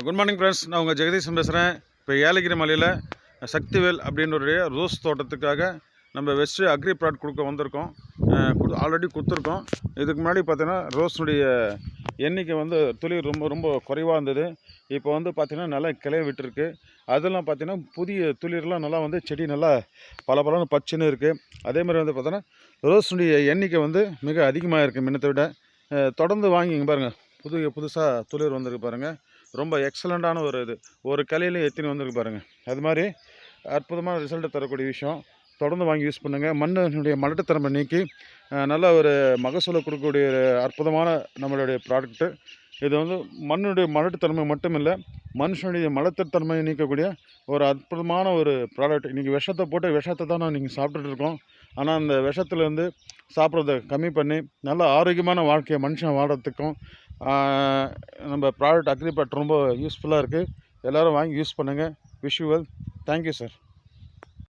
Good morning friends, நான் உங்கள் ஜெகதீஷன் பேசுகிறேன். இப்போ ஏலகிரி மலையில் சக்திவேல் அப்படின்ற ரோஸ் தோட்டத்துக்காக நம்ம வெஸ்ட் அக்ரி ப்ராடக்ட் கொடுக்க வந்திருக்கோம். ஆல்ரெடி கொடுத்துருக்கோம். இதுக்கு முன்னாடி பார்த்தீங்கன்னா ரோஸுடைய எண்ணிக்கை துளிர் ரொம்ப ரொம்ப குறைவாக இருந்தது. இப்போ பார்த்திங்கன்னா நல்லா கிளைய விட்டுருக்கு. அதெல்லாம் பார்த்திங்கன்னா புதிய துளிர்லாம் நல்லா செடி நல்லா பல பச்சுன்னு இருக்குது. அதேமாதிரி பார்த்தோன்னா ரோஸுடைய எண்ணிக்கை மிக அதிகமாக இருக்குது முன்னத்தை விட. தொடர்ந்து வாங்கிங்க பாருங்கள், புதுசாக துளிர் வந்திருக்கு பாருங்கள். ரொம்ப எக்ஸலண்ட்டான ஒரு கிளையில எத்தனை வந்திருக்கு பாருங்கள். அது மாதிரி அற்புதமான ரிசல்ட்டை தரக்கூடிய விஷயம். தொடர்ந்து வாங்கி யூஸ் பண்ணுங்கள். மண்ணினுடைய மலட்டுத்தன்மை நீக்கி நல்ல ஒரு மகசூலை கொடுக்கக்கூடிய அற்புதமான நம்மளுடைய ப்ராடக்ட்டு. இது மண்ணுடைய மலட்டுத்தன்மை மட்டும் இல்லை, மனுஷனுடைய மலட்டுத்தன்மையை நீக்கக்கூடிய ஒரு அற்புதமான ஒரு ப்ராடக்ட். இன்றைக்கி விஷத்தை தான் நீங்கள் சாப்பிட்டுட்ருக்கோம். ஆனால் அந்த விஷத்துலேருந்து சாப்பிட்றத கம்மி பண்ணி நல்ல ஆரோக்கியமான வாழ்க்கையை மனுஷன் வாழறதுக்கும் நம்ம ப்ராடக்ட் அக்ரி ப்ராடக்ட் ரொம்ப யூஸ்ஃபுல்லாக இருக்குது. எல்லோரும் வாங்கி யூஸ் பண்ணுங்கள். Wish you well. Thank you sir.